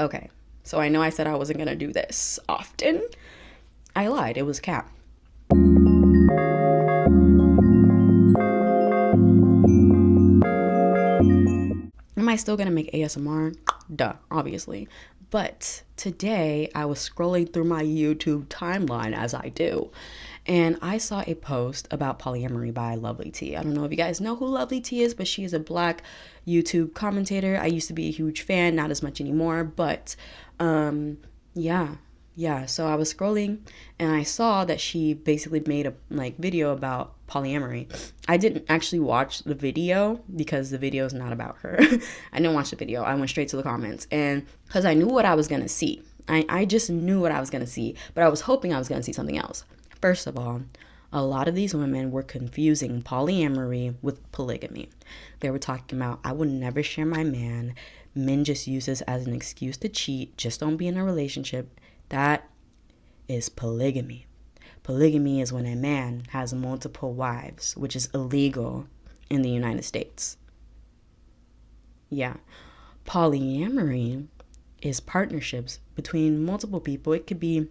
Okay, so I know I said I wasn't gonna do this often. I lied, it was cap. Am I still gonna make ASMR? Duh, obviously. But today I was scrolling through my YouTube timeline as I do, and I saw a post about polyamory by Lovely T. I don't know if you guys know who Lovely T is, but she is a black YouTube commentator. I used to be a huge fan, not as much anymore, but yeah. Yeah, so I was scrolling and I saw that she basically made a video about polyamory. I didn't actually watch the video because the video is not about her. I didn't watch the video. I went straight to the comments, and because I knew what I was going to see. I just knew what I was going to see, but I was hoping I was going to see something else. First of all, a lot of these women were confusing polyamory with polygamy. They were talking about, I would never share my man. Men just use this as an excuse to cheat. Just don't be in a relationship. That is polygamy. Polygamy is when a man has multiple wives, which is illegal in the United States. Yeah. Polyamory is partnerships between multiple people. It could be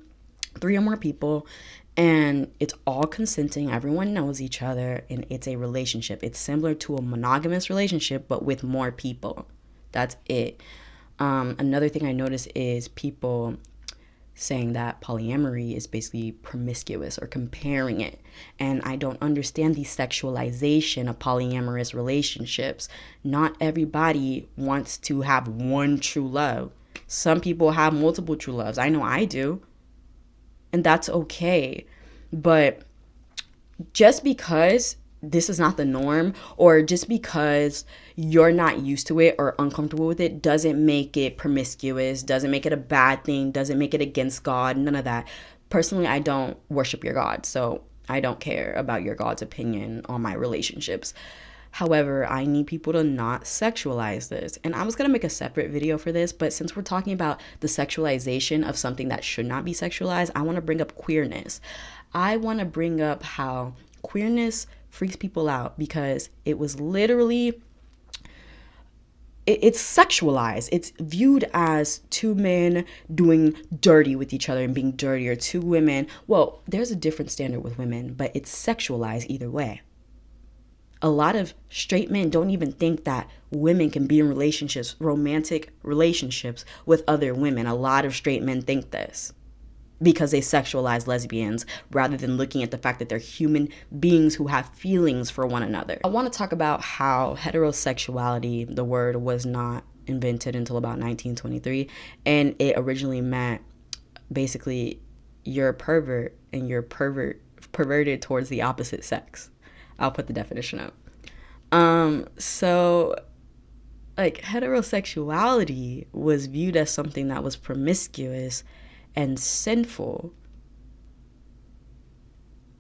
3 or more people, and it's all consenting. Everyone knows each other, and it's a relationship. It's similar to a monogamous relationship, but with more people. That's it. Another thing I noticed is people saying that polyamory is basically promiscuous or comparing it. And I don't understand the sexualization of polyamorous relationships. Not everybody wants to have one true love. Some people have multiple true loves. I know I do. And that's okay. But just because this is not the norm, or just because you're not used to it or uncomfortable with it, doesn't make it promiscuous, doesn't make it a bad thing, doesn't make it against God, none of that. Personally, I don't worship your God, so I don't care about your God's opinion on my relationships. However, I need people to not sexualize this. And I was going to make a separate video for this, but since we're talking about the sexualization of something that should not be sexualized, I want to bring up queerness. I want to bring up how queerness freaks people out because it was literally, it's sexualized. It's viewed as 2 men doing dirty with each other and being dirty, or 2 women. Well, there's a different standard with women, but it's sexualized either way. A lot of straight men don't even think that women can be in relationships, romantic relationships with other women. A lot of straight men think this because they sexualize lesbians rather than looking at the fact that they're human beings who have feelings for one another. I want to talk about how heterosexuality, the word, was not invented until about 1923, and it originally meant basically you're a pervert and you're perverted towards the opposite sex. I'll put the definition up. So heterosexuality was viewed as something that was promiscuous and sinful.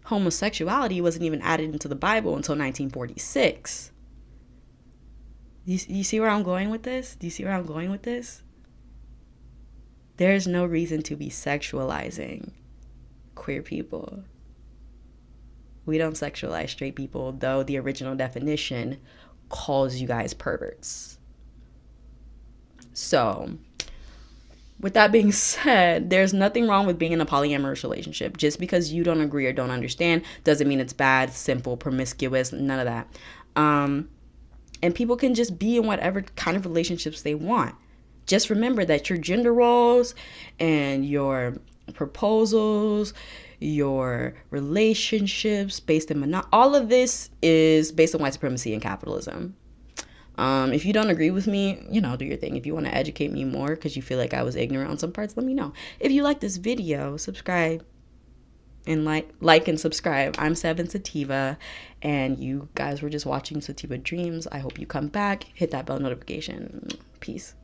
Homosexuality wasn't even added into the Bible until 1946. You see where I'm going with this? Do you see where I'm going with this? There's no reason to be sexualizing queer people. We don't sexualize straight people, though the original definition calls you guys perverts. So, with that being said, there's nothing wrong with being in a polyamorous relationship. Just because you don't agree or don't understand doesn't mean it's bad, simple, promiscuous, none of that. And people can just be in whatever kind of relationships they want. Just remember that your gender roles and your proposals, your relationships based in all of this is based on white supremacy and capitalism. If you don't agree with me, do your thing. If you want to educate me more because you feel like I was ignorant on some parts, let me know. If you like this video, subscribe and like and subscribe. I'm Seven Sativa, and you guys were just watching Sativa Dreams. I hope you come back. Hit that bell notification. Peace.